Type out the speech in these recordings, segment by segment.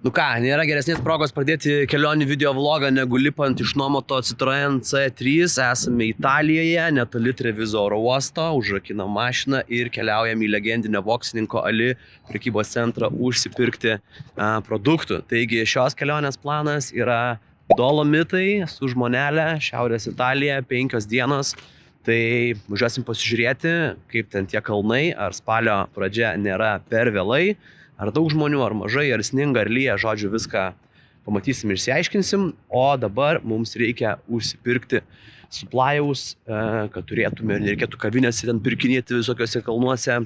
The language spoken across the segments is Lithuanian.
Nu ką, nėra geresnės progos pradėti kelionių video vlogą negu lipant iš nuomoto Citroen C3. Esame Italijoje, netoli Treviso oro uosto, užrakinam mašiną ir keliaujam į legendinio boksininko Ali prekybos centrą užsipirkti produktų. Taigi šios kelionės planas yra Dolomitai su žmonelė, Šiaurės Italija, 5 dienos. Tai važiuosim pasižiūrėti, kaip ten tie kalnai, ar spalio pradžia nėra per vėlai, ar daug žmonių, ar mažai, ar sninga, ar lyja, žodžiu, viską pamatysim ir išsiaiškinsim. O dabar mums reikia užsipirkti suplajaus, kad turėtume ir nereikėtų kavinėse ten pirkinėti visokiose kalnuose.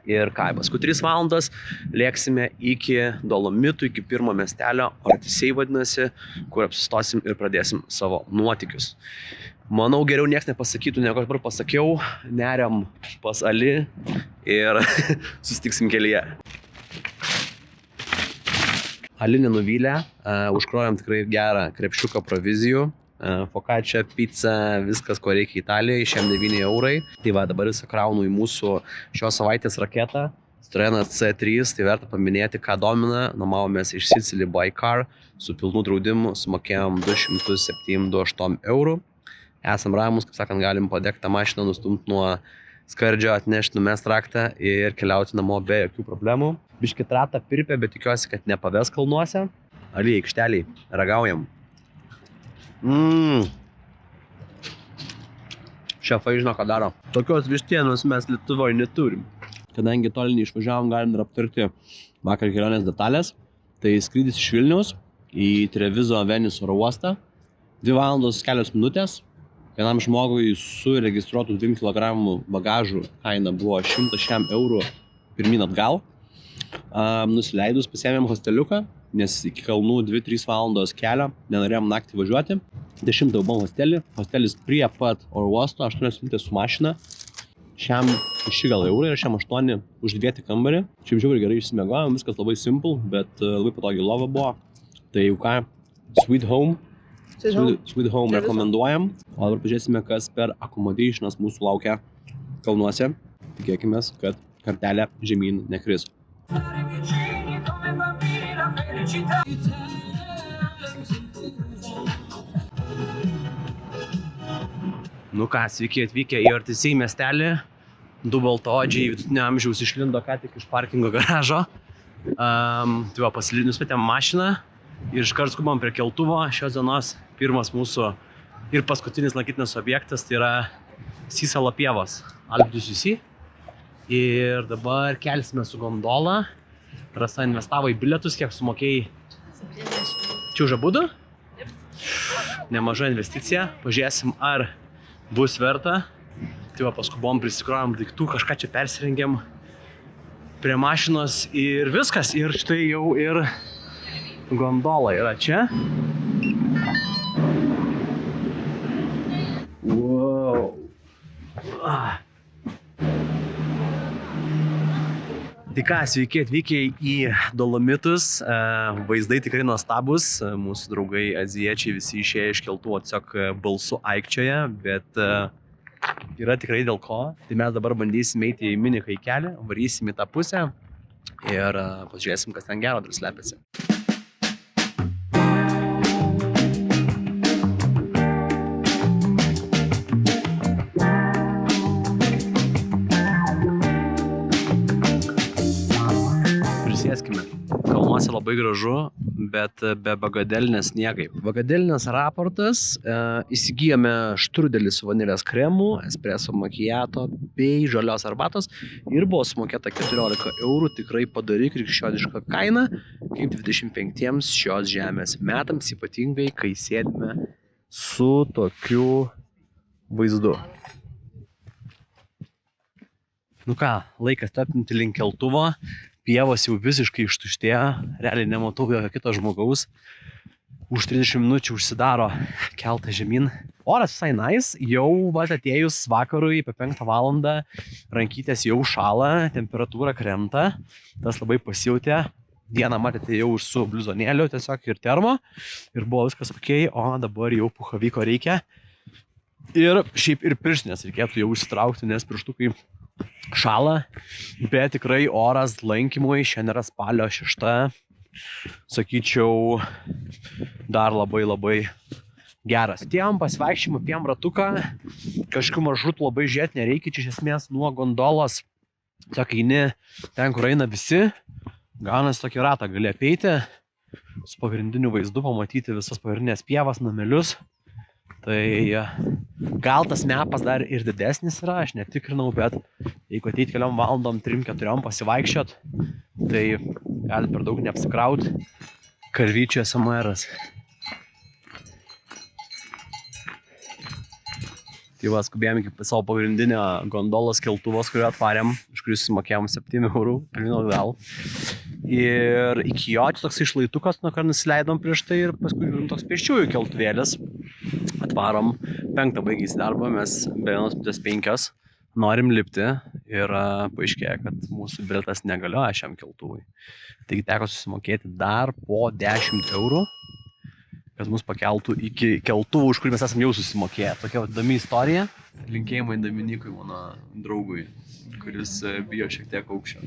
Ir ką, paskui 3 valandas lėksime iki Dolomitų, iki pirmo miestelio, Ortisei vadinasi, kur apsistosim ir pradėsim savo nuotykius. Manau, geriau nieks nepasakytų, negu aš dabar pasakiau, neriam pas Ali ir susitiksim kelyje. Ali nenuvylė, užkrojom tikrai gerą krepšiuką provizijų. Focaccia, pizza, viskas, ko reikia Italijoje, šiam 9 eurai. Tai va, dabar visą kraunu į mūsų šios savaitės raketą. Citroenas C3, tai verta paminėti, ką domina. Nuomavomės iš Sicily by Car su pilnu draudimu, sumokėjom 207,28 eurų. Esam ramus, kaip sakant, galim padegti tą mašiną, nustumti nuo skardžio, atnešti, numest raktą ir keliauti namo be jokių problemų. Biškį tratą pirpė, bet tikiuosi, kad nepaves kalnuose. Ali, aikšteliai, ragaujam. Šefai žino, ką daro. Tokios vištienos mes Lietuvoje neturim. Kadangi toli neišvažiavom, galim dar aptarti vakar kelionės detalės. Tai skrydis iš Vilniaus į Treviso Venice oro uostą. 2 valandos kelios minutės. Vienam žmogui su registruotų 2 kg bagažų kaina buvo 100 eurų pirmin atgal. Nusileidus pasiėmėm hosteliuką, nes iki kalnų 2-3 valandos kelio, nenorėjom naktį važiuoti. 10 buvom hostelį, hostelis prie pat oro uosto, 8 minutės su mašina. Šiam 6 gal eurų ir šiam 8 už 2 kambarį. Šiaip žiauriai gerai išsimiegojom, viskas labai simple, bet labai patogi lova buvo. Tai jau ką, Sweet Home rekomenduojam. O dabar pažiūrėsime, kas per accommodationas mūsų laukia kalnuose. Tikėkimės, kad kartelė žemyn nekris. Nu ką, sveiki atvykę į Ortisei miestelį. 2 baltaodžiai vidutinio amžiaus išlindo ką tik iš parkingo garažo. Tai va, nuspėtėm mašiną ir iškart skubam prie keltuvo. Šios dienos pirmas mūsų ir paskutinis lankytinas objektas, tai yra Sisalo pievos, Alpe du Sisy. Ir dabar kelsime su gondola. Rasa investavo į bilietus, kiek sumokėjai? 70. Čia už abudu? Nemaža investicija. Pažiūrėsim, ar bus verta. Tai va, paskubom prisikrovėm daiktų, kažką čia persirengėm prie mašinos ir viskas. Ir štai jau ir gondola yra čia. Wow. Tai ką, sveiki atvykę į Dolomitus. Vaizdai tikrai nuostabus. Mūsų draugai azijiečiai visi išėję iš keltuvo tiesiog balsu aikčioje, bet yra tikrai dėl ko. Tai mes dabar bandysime eiti į mini kaikelį, varysim į tą pusę ir pažiūrėsim, kas ten gero dar slepiasi. Kalnuose labai gražu, bet be bagadelinės niekai. Bagadelinės raportas, įsigijome štrudelį su vanilės kremu, espresso macchiato bei žalios arbatos ir buvo sumokėta 14 eurų, tikrai padari krikščioniška kaina, kaip 25 šios žemės metams, ypatingai kai sėdime su tokiu vaizdu. Nu ką, laikas tapinti link keltuvo. Pievos jau visiškai ištuštėjo, realiai nematau jokio kito žmogaus. Už 30 minučių užsidaro keltą žemyn. Oras visai nice, jau atėjus vakarui apie 5 valandą rankytės jau šąla, temperatūra krenta, tas labai pasijautė. Dieną matėte jau su bliuzonėliu tiesiog ir termo ir buvo viskas ok, o dabar jau puchaviko reikia. Ir šiaip ir pirštinės reikėtų jau užsitraukti, nes pirštukai šąla, bet tikrai oras lankymui, šiandien yra spalio 6, sakyčiau, dar labai geras. Tiem pasivaikščiojimą, tiem ratuką, kažkokių maršrutų labai žiūrėti nereikia, čia iš esmės nuo gondolos, tiesiog eini ten, kur eina visi, gaunasi tokį ratą, gali apeiti, su pagrindiniu vaizdu pamatyti visas pagrindinės pievas, namelius. Tai gal tas mepas dar ir didesnis yra, aš netikrinau, bet jeigu ateit keliom valandom, 3-4 pasivaikščiot, tai gali per daug neapsikraut. Karvyčio SMR'as. Tai va, skubėjom iki savo pagrindinio gondolos keltuvos, kurio atvarėm, iš kurių susimokėjom 7 eurų, pirmino gal. Ir iki jo toks išlaitukas, nuo ką nusileidom prieš tai ir paskui toks pėsčiųjų keltuvėlis. Atvarom, 5 baigėsi darbą, mes be 1:05 norim lipti ir paaiškėjo, kad mūsų bilietas negalioja šiam keltuvui. Taigi teko susimokėti dar po 10 eurų, kad mus pakeltų iki keltuvų, už kurį mes esam jau susimokėję. Tokia įdomi istorija. Linkėjimai Dominikui, mano draugui, kuris bijo šiek tiek aukščio.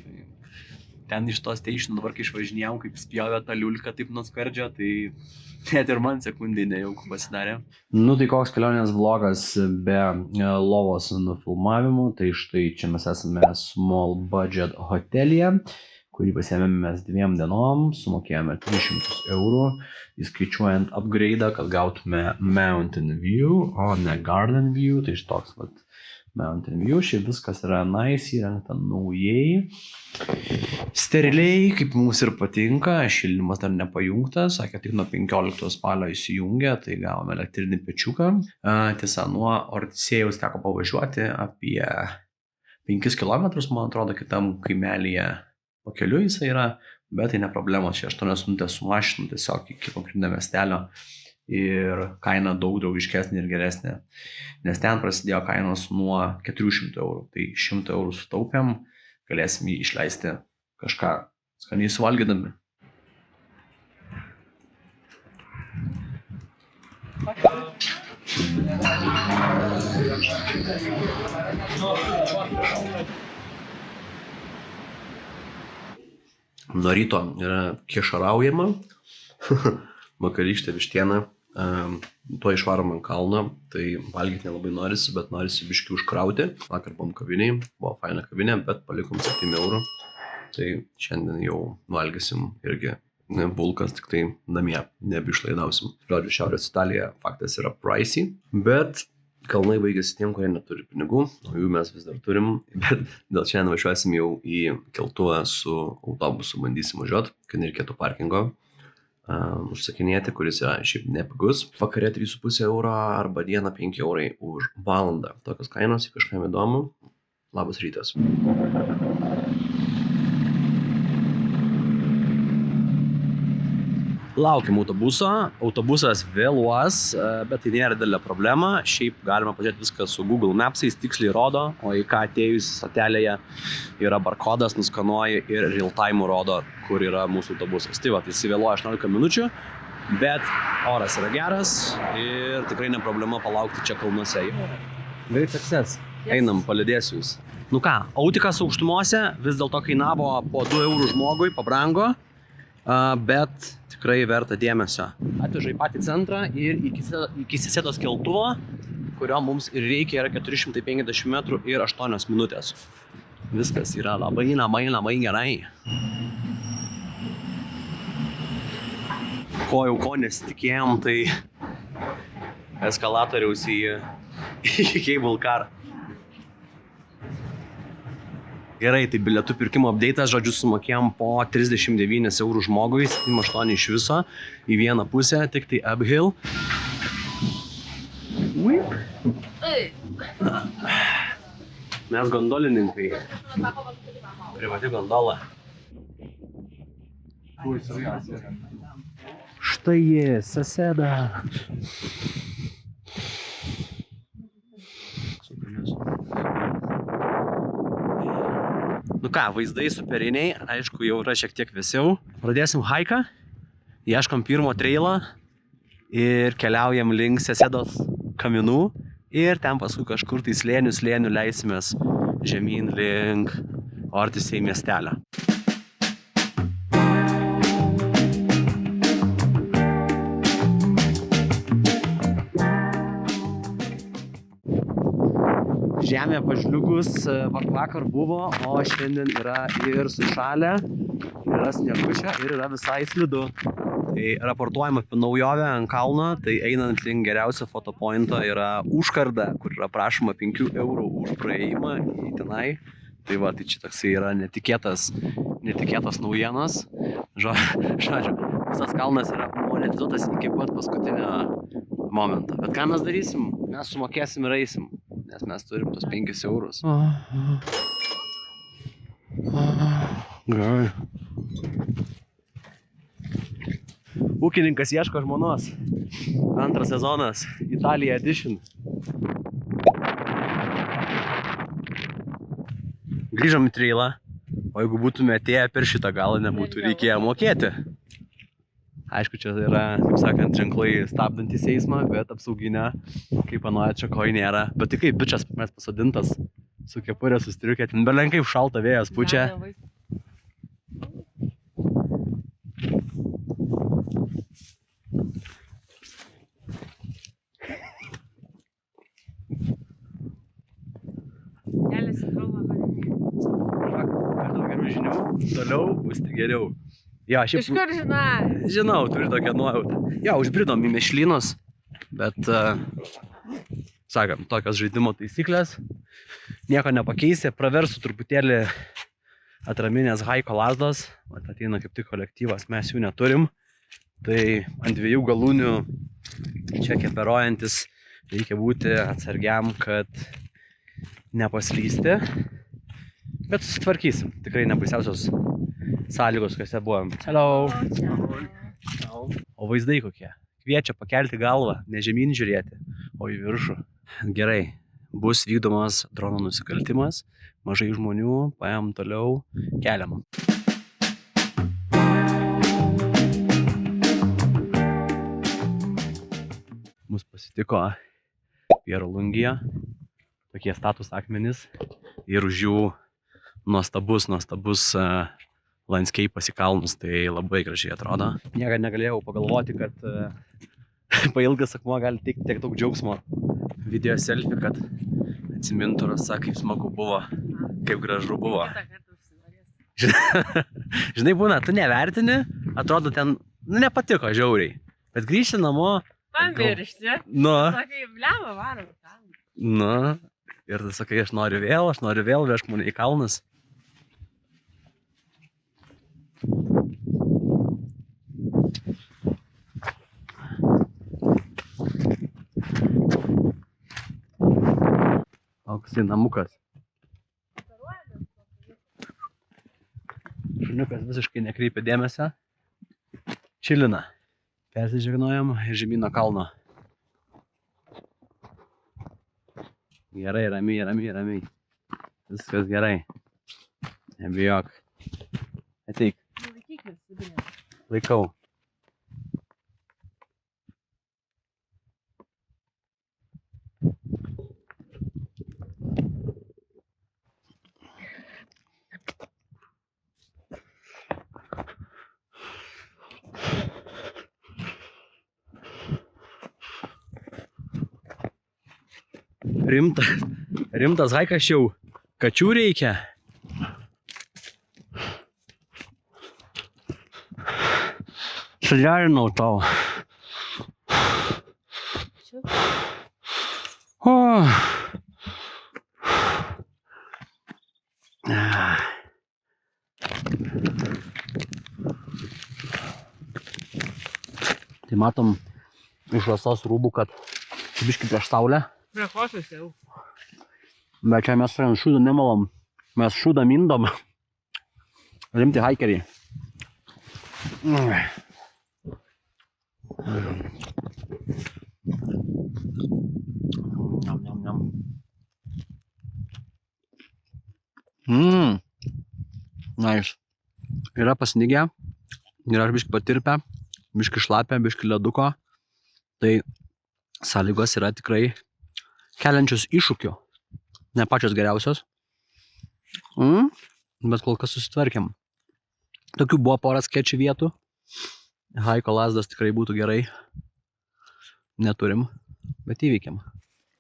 Ten iš to station dabar, kai išvažinėjom, kaip spjovė tą liulką taip nuo skardžio, tai net ir man sekundai nejauku pasidarė. Nu tai koks kelionės vlogas be lovos nufilmavimų, tai štai čia mes esame small budget hotelyje, kurį pasiėmėme mes 2 dienom, sumokėjome 300 eurų, įskaičiuojant upgrade'ą, kad gautume mountain view, o ne garden view, tai štoks vat mountain view, šiaip viskas yra nice, įrengta naujai, steriliai, kaip mums ir patinka, šildymas dar nepajungtas, sakė, tik nuo 15 spalio įsijungė, tai gavome elektrinį pečiuką. Tiesa, nuo Ortisėjaus teko pavažiuoti apie 5 km, man atrodo, kitam kaimelyje pakeliu jisai yra, bet tai ne problema, čia 8 minutės su mašinu tiesiog iki pagrindinio miestelio. Ir kaina daug draugiškesnė ir geresnė, nes ten prasidėjo kainos nuo 400 eurų, tai 100 eurų sutaupėm, galėsim jį išleisti kažką skaniai suvalgydami. Nuo ryto yra kiešaraujama, vakarykštė vištiena. Tuo išvarom ant kalną, tai valgyti nelabai norisi, bet norisi biškį užkrauti. Vakar buvom kaviniai, buvo faina kavinė, bet palikom 7 eurų. Tai šiandien jau valgysim irgi bulkas, tik tai namie nebeišlaidausim. Žodžiu, Šiaurės Italija faktas yra pricey, bet kalnai baigėsi tiem, kurie neturi pinigų, o jų mes vis dar turim, bet dėl šiandien važiuosim jau į keltuvą su autobusu, bandysim važiuot, kad nereikėtų parkingo užsakinėti, kuris yra šiaip nepigus. Vakare 3,5 euro arba dieną 5 eurai už valandą. Tokios kainos, jei kažkam įdomu. Labas rytas. Laukiam autobuso. Autobusas vėluos, bet tai nėra didelė problema. Šiaip galima pažiūrėti viską su Google Maps'ais, tiksliai rodo, o į ką atėjus stotelėje yra barkodas, nuskanuoji ir real time rodo, kur yra mūsų autobusas. Tai va, tai įsivėluoja 18 minučių, bet oras yra geras ir tikrai ne problema palaukti čia kalnuose. Great success. Einam, palydėsiu jūs. Nu ką, autikas aukštumose vis dėlto kainavo po 2 eurų žmogui, pabrango, bet tikrai verta dėmesio. Atveža į patį centrą ir iki Sisėdos keltuvo, kurio mums ir reikia, yra 450 metrų ir 8 minutės. Viskas yra labai gerai. Ko nesitikėjom, tai eskalatoriaus į cable car. Gerai, tai bilietų pirkimo update'as, žodžiu, sumokėjom po 39 eurų žmogui, 7,8 iš viso, į vieną pusę, tik tai uphill. Mes gondolininkai. Privati gondola. Štai jis, Sasėda. Nu ką, vaizdai superiniai, aišku, jau yra šiek tiek vėsiau. Pradėsim haiką, ieškom pirmo trailą ir keliaujam link Sasėdos kaminų ir ten paskui kažkur tai slėnių leisimės žemyn link Ortisėj miestelio. žemė pažliugus, vakar buvo, o šiandien yra ir sušalę, yra sniegučia ir yra visai slidu. Tai raportuojama apie naujovę ant kalno, tai einant link geriausio fotopointo yra užkarda, kur yra prašoma 5 eurų už praėjimą į tenai. Tai va, tai čia toksai yra netikėtas naujienas. Žodžiu, visas kalnas yra monetizuotas iki pat paskutinio momento. Bet ką mes darysim? Mes sumokėsim ir eisim, nes mes turim tos 5 eurus. Gerai. Ūkininkas ieško žmonos. Antras sezonas. Italija edition. Grįžom į trailą. O jeigu būtume atėję per šitą galą, nebūtų reikėję mokėti. Aišku, čia yra, kaip sakant, ženklai stabdantys eismą, bet apsauginė, kaip anoja, čia koj nėra. Bet tai kaip bičas mes pasodintas su kepurė, su striukė. Ten belenkai šalta vėjas pučia. Žinių, toliau bus tik geriau. Jo, Iš kur žinai? Žinau, turiu tokią nuojautą. Jo, užbridom į Mešlynus, bet, sakant, tokios žaidimo taisyklės. Nieko nepakeisi, praversiu truputėlį atraminės Haiko lazdos. Ateina kaip tik kolektyvas, mes jų neturim. Tai ant 2 galūnių čia keperojantis reikia būti atsargiam, kad nepaslysti. Bet susitvarkysim. Tikrai nebaisiausios sąlygos, kuriuose buvom. Hello. O vaizdai kokie. Kviečia pakelti galvą, ne žemyn žiūrėti, o į viršų. Gerai. Bus vykdomas drono nusikaltimas. Mažai žmonių, paėm toliau, keliam. Mus pasitiko Piero Lungija. Tokie status akmenys. Ir už jų nuostabus landscape'as į kalnus, tai labai gražiai atrodo. Niekad negalėjau pagalvoti, kad pailgas akmuo gali teikti tiek daug džiaugsmo. Video selfie, kad atsimintų Rasa, kaip smagu buvo, kaip gražu buvo. Žinai, būna, tu nevertini, atrodo ten, nepatiko žiauriai, bet grįžti namo. Pamiršti. Sakai, blemą varom. Ir tu sakai, aš noriu vėl, vežk mane į kalnus. Auksai namukas. Šuniukas visiškai nekreipia dėmesio. Čilina. Persižegnojam žemyno kalno. Gerai, ramiai. Viskas gerai. Nebijok. Ateik. Laikau. Rimtas haikas jau. Kačių reikia. Suderinau tau. Tai matom iš Rasos rūbų, kad biškį prieš saulę. Priešosius jau. Bet čia mes šūdą nemalam. Mes šūdą mindom. Rimti haikeriai. Nice. Yra pasnigę. Yra biškį patirpę. Biškį šlapę, biškį leduko. Tai sąlygos yra tikrai keliančios iššūkių. Ne pačios geriausios. Bet kol kas susitvarkėm. Tokių buvo porą skečių vietų. Haiko lazdas tikrai būtų gerai. Neturim, bet įveikiam.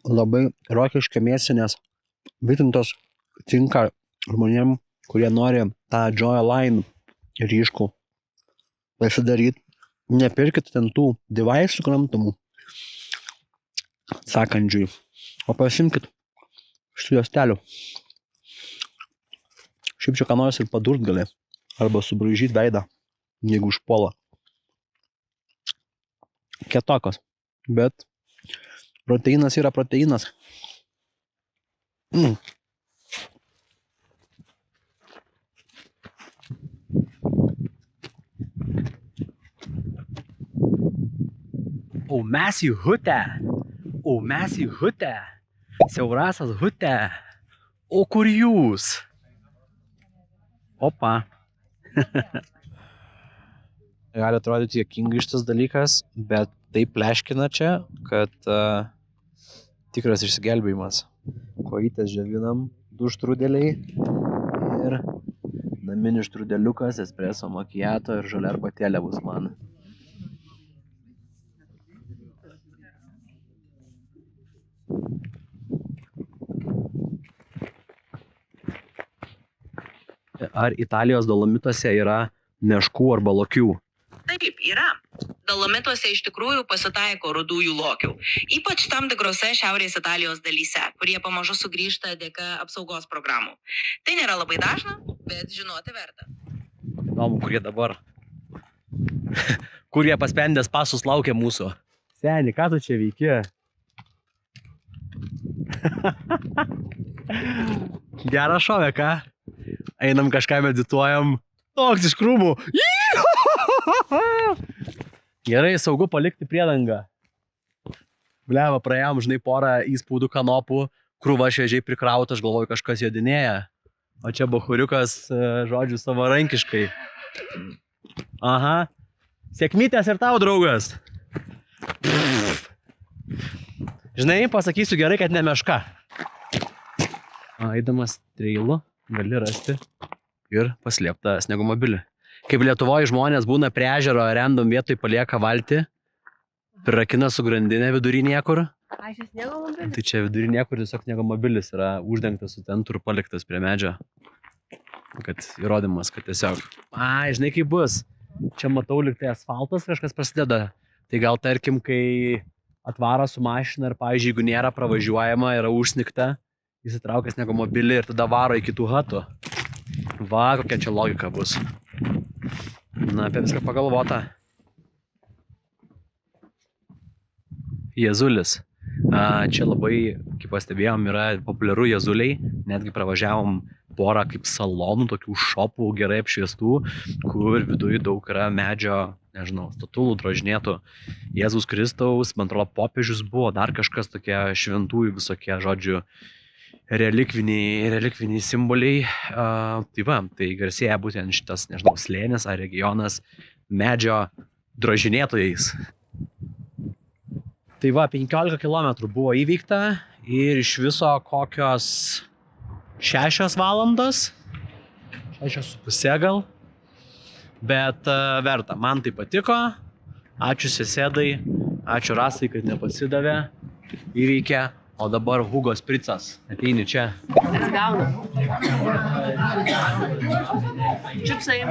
Labai rokiškio mėsinės Bitintos tinka žmonėm, kurie nori tą Joyline ryškų pasidaryti. Nepirkit ten tų device'ų kramtamų sakandžiui, o pasimkit šitų juostelių. Šiaip čia ką nors ir padurt gali, arba subraižyti veidą, jeigu užpuola. Kietokos, bet proteinas yra proteinas. O mes į hutę, siaurasias hutę, o kur jūs? Opa. Gali atrodyti juokingai šitas dalykas, bet taip pleškina čia, kad tikras išsigelbėjimas. Kojytės džiovinam, 2 štrudeliai ir naminis štrudeliukas, espreso macchiato ir žalia arbatėlė bus man. Ar Italijos Dolomituose yra meškų arba lokių? Taip, yra. Dolomituose iš tikrųjų pasitaiko rudųjų lokių, ypač tam tikrose šiaurės Italijos dalyse, kurie pamažu sugrįžta dėka apsaugos programų. Tai nėra labai dažna, bet žinoti verta. Įdomu, kurie dabar. Kurie paspendęs pasus laukia mūsų. Seni, ką tu čia veiki? Gerą šovę, ką? Einam kažką medituojam. Toks iš krūmų. Gerai, saugu palikti priedangą. Bleva, praėjom, žinai, porą įspaudų kanopų, krūva šviežiai prikrauta, aš galvoju, kažkas jodinėja. O čia bachuriukas, žodžiu, savarankiškai. Aha. Sėkmytės ir tau, draugas. Žinai, pasakysiu gerai, kad ne meška. Eidamas trailu gali rasti ir paslėptą sniegomobilį. Kaip Lietuvoje žmonės būna prie ežero, random vietoj palieka valtį, prirakina su grandinė vidury niekur. Ai, čia sniegomobilis? Tai čia vidury niekur tiesiog sniegomobilis yra uždengtas su tentu ir paliktas prie medžio. Kad įrodymas, kad tiesiog... Ai, žinai kaip bus. Čia matau lyg tai asfaltas kažkas prasideda. Tai gal tarkim, kai atvaro su mašina ir, pavyzdžiui, jeigu nėra pravažiuojama, yra užsnigta, įsitraukia sniegomobilį ir tada varo į kitų hatų. Va, kokia čia logika bus. Na, apie viską pagalvota. Jezulis. Čia labai, kaip pastebėjom, yra populiaru jezuliai. Netgi pravažiavom porą kaip salonų, tokių šopų gerai apšviestų, kur viduje daug yra medžio, nežinau, statulų, drožinėtų. Jėzus Kristaus, man atrodo, popiežius buvo, dar kažkas tokie šventųjų visokie, žodžiu, relikviniai simboliai. Tai va, tai garsėja būtent šitas, nežinau, slėnis ar regionas medžio drožinėtojais. Tai va, 15 km buvo įveikta ir iš viso kokios 6 valandos, 6,5 gal, bet verta, man tai patiko, ačiū sesėdai, ačiū Rasai, kad nepasidavė, įveikė, o dabar Hugo Spricas, ateini čia. Atsigauna. Čipsai.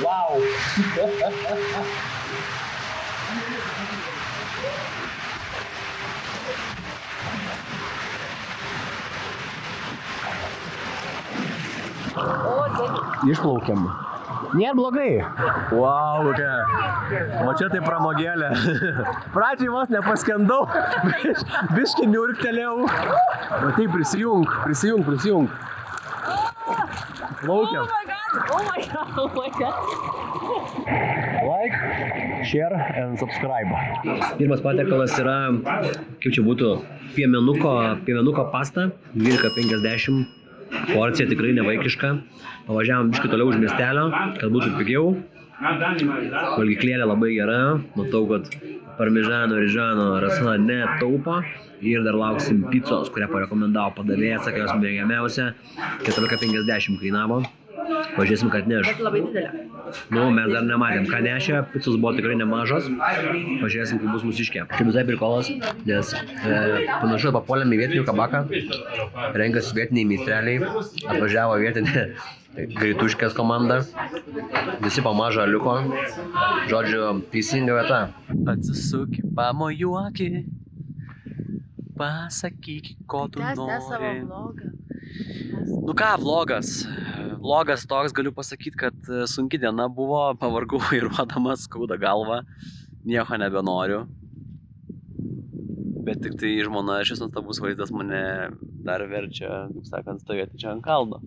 Wow! Išplaukiam. Nėra blogai. Wow, kokia. O čia tai pramogėlė. Pradžiai vos nepaskendau. Biškį niurktelėjau. O tai prisijung. Plaukiam. Oh my god. Like, share and subscribe. Pirmas patiekalas yra, kaip čia būtų, piemenuko pasta, 12,50. Porcija tikrai nevaikiška. Pavažiavom biškį toliau už miestelio, kad būtų pigiau. Valgyklėlė labai gera. Matau, kad parmižano, ryžano, rasana netaupo ir dar lauksim picos, kurią parekomendavo padavėjas, sakė jos mėgiamiausia, 14,50 kainavo. Pažiūrėsim, kad neš. Bet labai didelė. Nu, mes dar nematėm, ką nešė, picos buvo tikrai nemažos. Pažiūrėsim, kaip bus mūsiškė. Čia visai prikolas, nes panašu, papuolėm į vietinių kabaką, renkasi vietiniai meistreliai, atvažiavo vietinė greituškės komanda, visi pamažą liuko, žodžiu, teisinga vieta. Atsisuki, pamojuoki, pasakyk, ko tu Tęs savo nori. vlogą. Nu ką, vlogas. Vlogas toks, galiu pasakyti, kad sunki diena buvo, pavargau vairuodamas, skauda galva, nieko nebenoriu. Bet tik tai žmona, šis nuostabus vaizdas mane dar verčia, kaip sakant, stovėti čia ant kalno.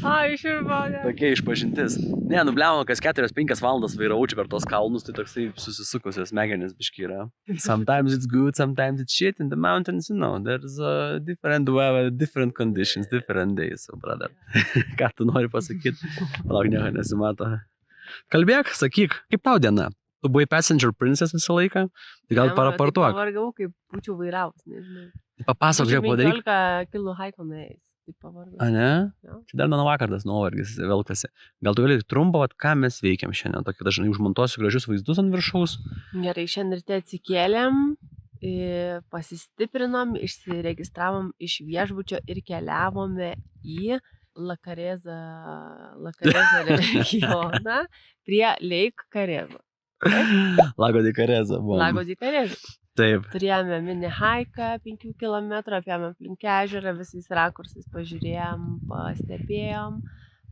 Ai, iširmonė. Tokia išpažintis. Ne, nubliamo, kas 4-5 valandas vairaučiu per tos kalnus, tai toksai susisukusios smegenys biški yra. Sometimes it's good, sometimes it's shit. In the mountains, you know, there's a different weather, different conditions, different days, so brother. Ką tu nori pasakyti? Lauk, nieko nesimato. Kalbėk, sakyk, kaip tau diena? Tu buvai passenger princess visą laiką, tai gal paraportuok. Pavargau, kaip būčiau vairavus, nežinau. Papasakok, kaip padaryk. 15 kilų haiko nuėjus. Tai pavargau. A, ne? Jo. Čia dar nuo vakar tas nuovargis velkasi. Gal tu gali trumpą, ką mes veikiam šiandien, tokį dažnai užmontuosiu gražius vaizdus ant viršaus. Gerai, šiandien ryte atsikėlėm, pasistiprinom, išsiregistravom iš viešbučio ir keliavome į Lakarezą regioną prie Lake Karezą. Lago di Kareza buvo. Lago di Kareza. Taip. Turėjome mini haiką 5 km, apėjome aplink ežerą, visais rakursais pažiūrėjom, pastebėjom,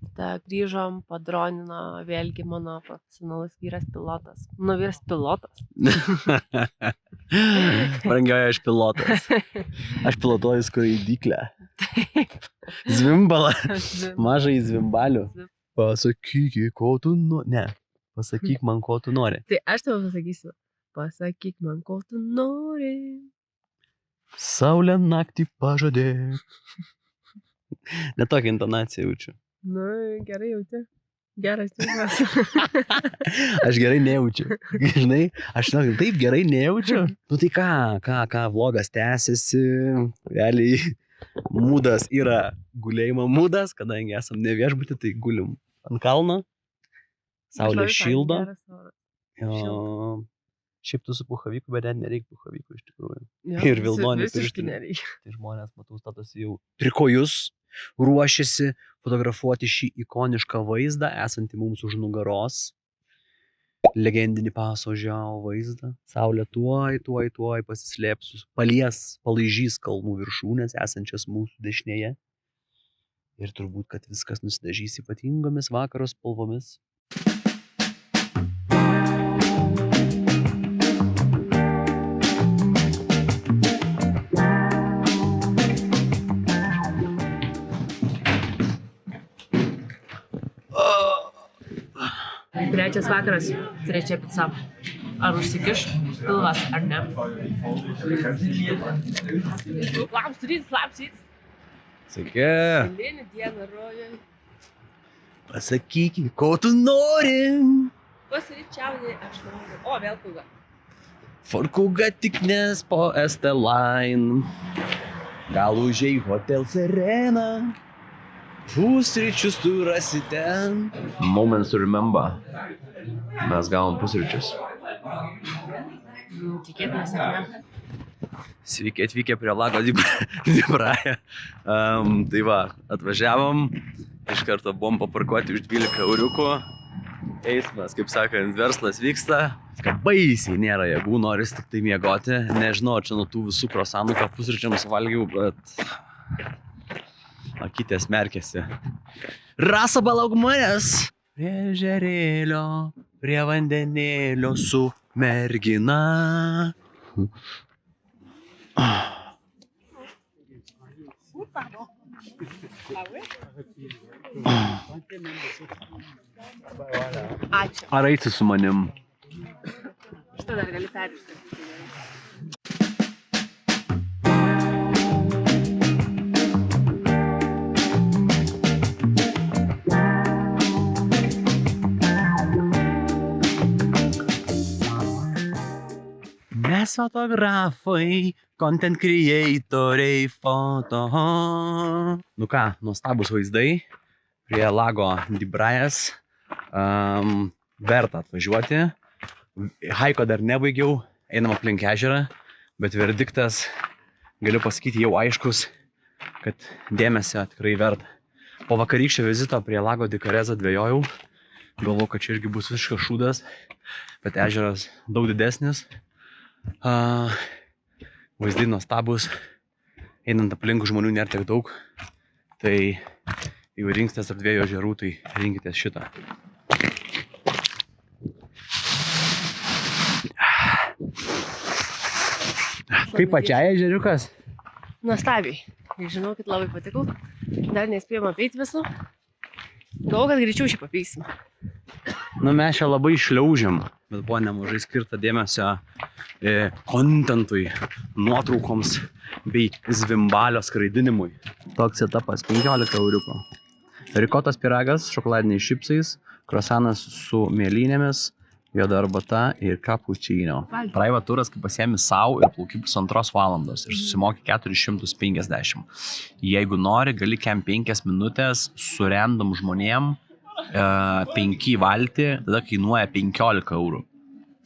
tada grįžom, padronino vėlgi mano profesionalus vyras pilotas. Nu, vyras pilotas. Brangioje aš pilotas. Aš pilotuoju skraidyklę. Zvimbalą. Mažai zvimbalių. Pasakyk, ko tu nori. Ne. Pasakyk man, ko tu nori. Tai aš tau pasakysiu. Pasakyk man, ko tu nori. Saulę naktį pažadėk. Ne tokią intonaciją jaučiu. Nu, gerai jauti. Geras tinklas. Aš gerai nejaučiu. Žinai, aš taip gerai nejaučiu. Nu tai ką, vlogas tęsiasi. Realiai mūdas yra gulėjimo mūdas, kadangi esam ne viešbutį, tai gulim ant kalno. Saulė šildo. Šiaip tu su puhavyku, bet net nereikia puhavyku iš tikrųjų. Ir vilnonį pirštinį. Tai žmonės, matau, statosi jau trikojus, ruošiasi fotografuoti šį ikonišką vaizdą, esantį mums už nugaros. Legendinį Paso Žiao vaizdą. Saulė tuoj pasislėps, palaižys kalnų viršūnės, esančias mūsų dešinėje. Ir turbūt, kad viskas nusidažys ypatingomis vakaro spalvomis. Trečias vakaras, trečia pica. Ar užsikiš pilvas, ar ne? Labs rytas. Sveiki. Eilinį dieną rojoj. Pasakyk, ko tu nori. Pasiryčiaudai, aš noriu. O, vėl kuga. Forkuga tik nes po ST Line. Gal užėjai Hotel Serena. Pusryčius tu rasi ten. Moments to remember. Mes gavom pusryčius. Tikėtumės, ar ne? Sveiki atvykę prie Lago di Praja. Tai va, atvažiavom. Iš karto buvom paparkuoti už 12 euriukų. Eismas, kaip sakant, verslas vyksta. Baisiai nėra jėgų, noris tik tai miegoti. Nežinau, čia nuo tų visų krosanų, ką pusryčiams valgiau, bet akytės merkėsi. Rasa, palauk manęs! Prie ežerėlio, prie vandenėlio su mergina. Ačiū. Ar eisi su manim? Šitą dar gali peržiūrėti. Mes fotografai, content creatoriai, foto. Nu ką, nuostabus vaizdai prie lago Dibrajas. Verta atvažiuoti. Haiko dar nebaigiau, einam aplink ežerą, bet verdiktas, galiu pasakyti, jau aiškus, kad dėmesio tikrai verta. Po vakarykščio vizito prie lago Dikarezą dvejojau. Galvojau, kad čia irgi bus visiškas šūdas, bet ežeras daug didesnis. Vaizdai nuostabus. Einant aplink žmonių nėra tiek daug. Tai jeigu rinksitės tarp dviejų ežerų, tai rinkitės šitą. Kaip pačiai ežeriukas? Nuostabiai. Žinokit, labai patiko. Dar nespėjom apeiti visų. Galvoju, kad greičiau šį papeisim. Nu, mes čia labai šliaužiam, bet buvo nemažai skirta dėmesio kontentui, nuotraukoms bei zvimbalio skraidinimui. Toks etapas 15 euriuko. Rikotas pyragas, šokoladiniais šipsais, krosanas su mėlynėmis, juoda arbata ir kapučino. Private turas, kai pasiemi savo ir plauki 2 valandos ir susimoki 450. Jeigu nori, gali kem 5 minutės su random žmonėm 5 valti, tada kainuoja 15 eurų.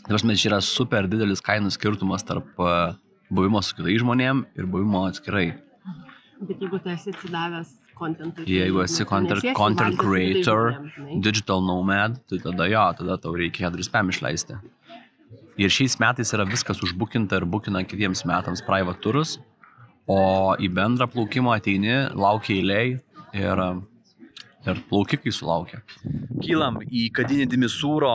Tai čia yra super didelis kainų skirtumas tarp buvimo su kitais žmonėm ir buvimo atskirai. Bet jeigu tu esi atsidavęs contentui. Jeigu esi content creator, digital nomad, tai tada tau reikia 4 spam išleisti. Ir šiais metais yra viskas užbukinta ir bukina kitiems metams private turus, o į bendrą plaukimą ateini, laukia eiliai ir plaukikai sulaukia. Kylam į Kadinį Dimisūro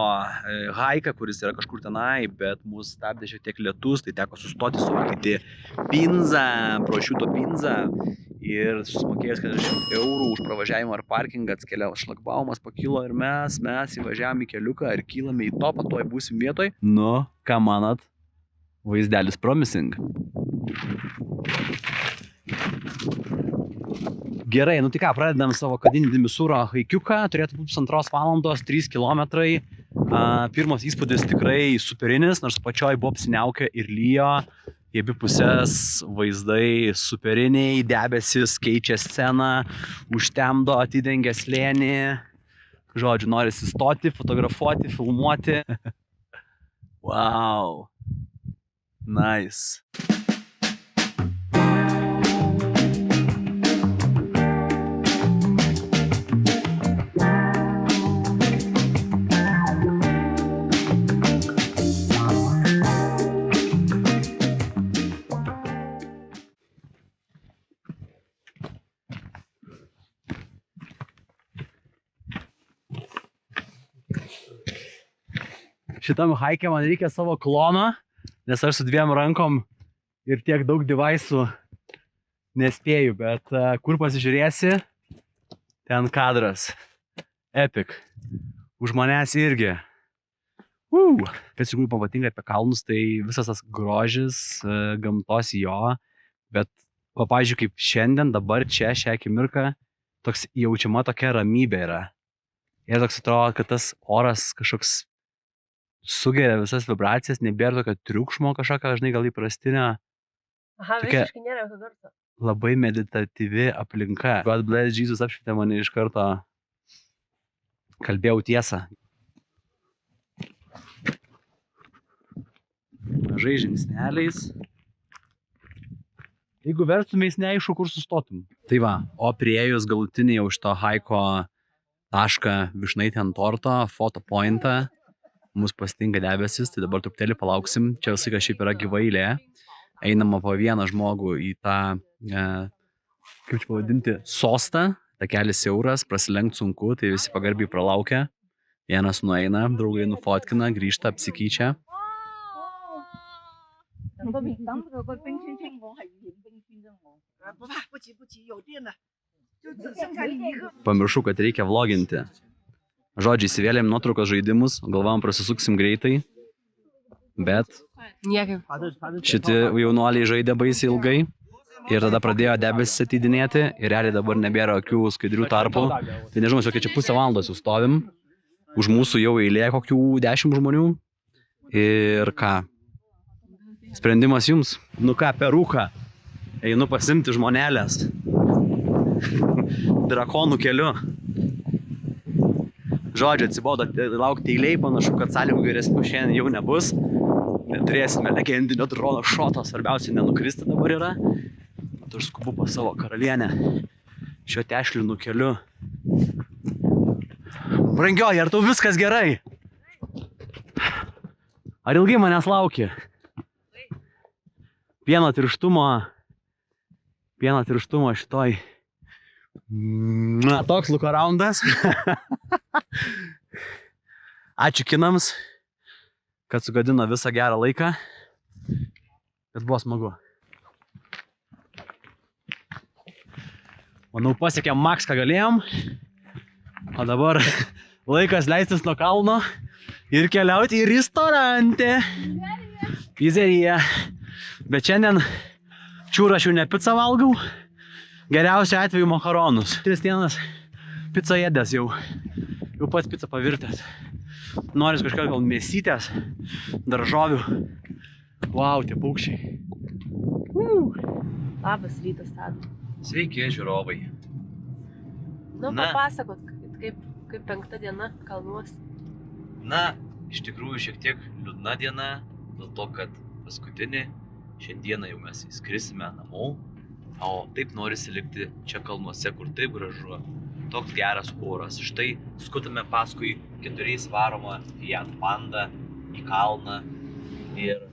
haiką, kuris yra kažkur tenai, bet mus stabdė šiek tiek lietus, tai teko sustoti, suvalgyti pinzą, prosciutto pinzą ir susimokėjęs 40 eurų už pravažiavimą ar parkingą, atskeliavo šlagbaumas, pakilo ir mes įvažiavom į keliuką ir kylame į topą, toj būsim vietoj. Nu, ką manat? Vaizdelis promising. Gerai, nu tai ką, pradedam savo Kadinį Dimisūro haikiuką, turėtų būti 2 valandos, 3 kilometrai. Pirmas įspūdis tikrai superinis, nors pačioj buvo apsiniaukę ir lyjo, į abi pusės vaizdai superiniai, debesis keičia sceną, užtemdo, atidengia slėnį. Žodžiu, norisi stoti, fotografuoti, filmuoti. Wow, nice. Šitam haike man reikia savo klono, nes aš su 2 rankom ir tiek daug devaisų nespėju, bet kur pasižiūrėsi, ten kadras. Epic. Už manęs irgi. Kas iš tikrųjų patinka apie kalnus, tai visas tas grožis, gamtos jo, bet, pavyzdžiui, kaip šiandien, dabar čia, šią akimirką, toks jaučiama tokia ramybė yra. Ir toks atrodo, kad tas oras kažkoks sugeria visas vibracijas, nebėra tokio triukšmo kažkokio, žinai, gal įprastinio. Aha, visiškai nėra jokio garso. Labai meditatyvi aplinka. God bless Jesus apšvietė mane iš karto. Kalbėjau tiesą. Mažai žingsneliais. Jeigu verstumeis, neaišku, kur sustotum. Tai va, o priėjus galutinį jau iš to haiko tašką Vyšnaitė ant torto, fotopointą, mus pasitinka debesis, tai dabar truputėlį palauksim. Čia visai šiaip yra gyva eilė. Einama po vieną žmogų į tą, kaip čia pavadinti, sostą. Takelis siauras, prasilenkt sunku, tai visi pagarbiai pralaukia. Vienas nueina, draugai nufotkina, grįžta, apsikeičia. Pamiršau, kad reikia vloginti. Žodžiai, įsivėlėm nuotraukos žaidimus, galvavom prasisuksim greitai, bet šiti jaunuoliai žaidė baisiai ilgai ir tada pradėjo debesis ateidinėti ir realiai dabar nebėra jokių skaidrių tarpų. Tai nežinau, kokia čia pusę valandos jau stovim, už mūsų jau eilė kokių 10 žmonių ir ką? Sprendimas jums. Nu ką, per rūką. Einu pasimti žmonelės. Drakonų keliu. Žodžiu, atsibodo laukti eiliai, panašu, kad sąlygų geresnių šiandien jau nebus. Turėsime legendinio drono šoto, svarbiausia nenukristi dabar yra. Tu aš skubu pas savo karalienę šio tešlinų keliu. Brangioji, ar tau viskas gerai? Ar ilgai manęs lauki? Pieno tirštumo šitoj. Na, toks luko raundas. Ačiū kinams, kad sugadino visą gerą laiką. Bet buvo smagu. Manau, pasiekėm maks, ką galėjom. O dabar laikas leistis nuo kalno ir keliauti į restaurantę. Pizzeriją. Bet šiandien čiūrašių ne pizzą valgau. Geriausiu atveju makaronus. 3 dienas pizza ėdęs jau. Jau pats pizza pavirtęs. Noris kažką gal mėsytės, daržovių. Vau, tie paukščiai. Labas rytas, Tadu. Sveiki, žiūrovai. Nu, papasakot, kaip 5 diena kalnuos. Na, iš tikrųjų šiek tiek liūdna diena, dėl to, kad paskutinį šiandieną jau mes įskrisime namo, o taip norisi likti čia kalnuose, kur taip gražu, toks geras oras. Štai skutame paskui 4 varomą Fiat Panda į kalną ir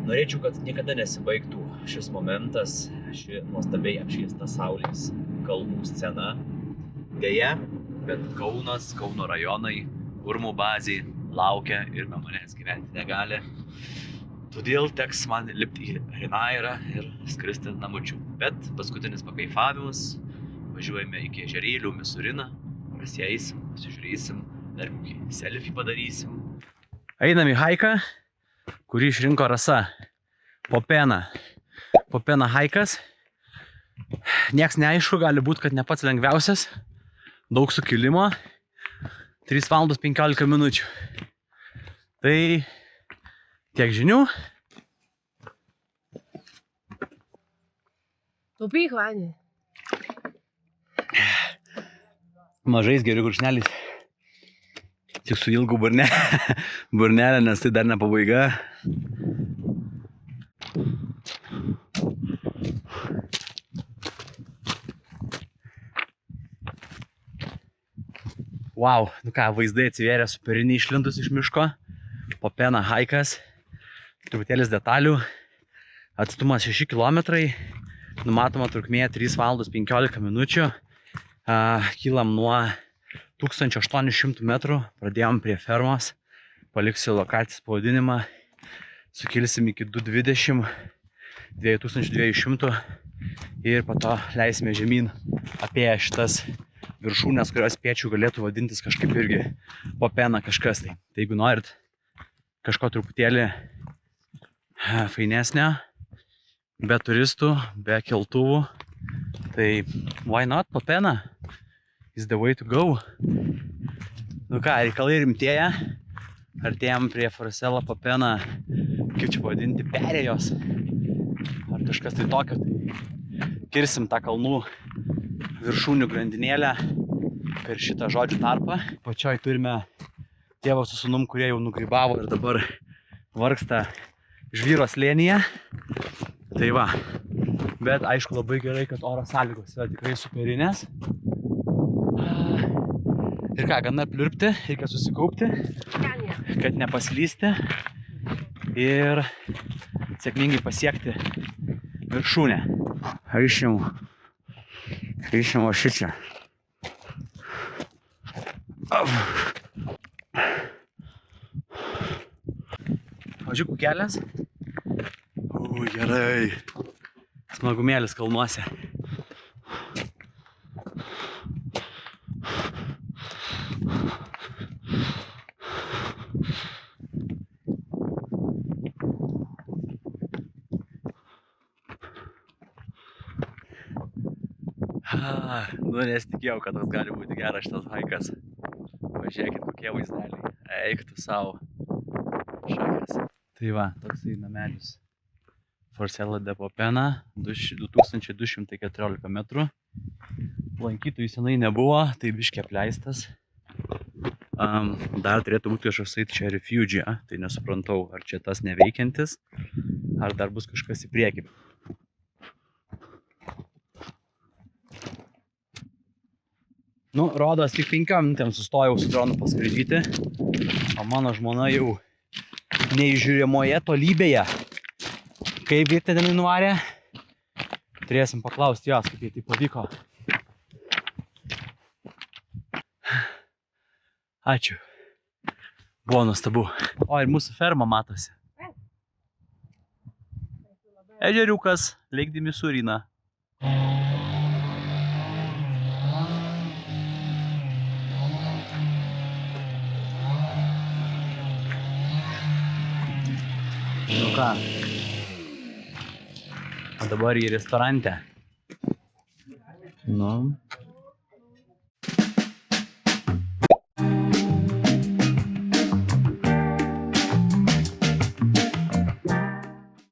norėčiau, kad niekada nesibaigtų šis momentas, ši nuostabiai apšviesta saulės kalnų scena. Deja, bet Kaunas, Kauno rajonai, Urmų bazė laukia ir be manęs gyventi negali. Todėl teks man lipti į Rinairą ir skristi namučių. Bet paskutinis pakaifavimas. Važiuojame iki ežerėlių Misuriną, prasieisim, pasižiūrėsim, dar kokį selfie padarysim. Einam į haiką, kurį išrinko Rasa. Popena. Popena haikas. Nieks neaišku, gali būti, kad ne pats lengviausias. Daug sukilimo. 3 valandos 15 minučių. Tai tiek žinių. Taupyk vanį. Mažais geriu gurkšneliais. Tik su ilgu burnelė, nes tai dar ne pabaiga. Wow, nu ką, vaizdai atsivėrė superiniai išlindus iš miško. Popena haikas. Truputėlis detalių. Atstumas 6 kilometrai. Numatoma trukmė 3 valandos 15 minučių. Kylam nuo 1800 metrų. Pradėjom prie fermos. Paliksiu lokacijos pavadinimą. Sukilsim iki 220, 2200 ir po to leisime žemyn apie šitas viršūnės, kurios spėčiau galėtų vadintis kažkaip irgi Popena kažkas. Tai jeigu norit kažko truputėlį fainesnio, be turistų, be keltuvų, tai why not? Popena is the way to go. Nu ką, reikalai rimtėja. Artėjom prie Forcella Popena, kaip čia pavadinti, perėjos. Ar kažkas tai tokio. Tai kirsim tą kalnų viršūnių grandinėlę per šitą žodžių tarpą. Pačioj turime tėvą su sūnum, kurie jau nugrybavo ir dabar vargsta žvyro slėnyje. Tai va. Bet aišku labai gerai, kad oro sąlygos yra tikrai superinės. Ir ką, gana pliurpti, reikia susikaupti, kad nepaslysti ir sėkmingai pasiekti viršūnę. Išim va šičia. Važiukų kelias. Gerai. Smagumėlis kalnuose. Nu, nesitikėjau, kad toks gali būti geras šitas haikas. Pažiūrėkit, kokie vaizdeliai. Eik tu savo. Šakas. Tai va, toksai namelis. Forcella de Popena, 2214 metrų. Lankytojų senai nebuvo, tai biškiai apleistas. Dar turėtų būti kažkoks čia refuge, tai nesuprantau, ar čia tas neveikiantis, ar dar bus kažkas į priekį. Nu, rodos, tik 5 minutėm sustojau su dronu paskraidyti, o mano žmona jau neįžiūrimoje tolybėje. Kaip jie ten nuvarė, turėsim paklausti jos, kaip jie tai pavyko. Ačiū. Buvo nuostabu. O, ir mūsų ferma matosi. Ežeriukas, Lake Misurina. Nu ką? O dabar į restorantę. Nu.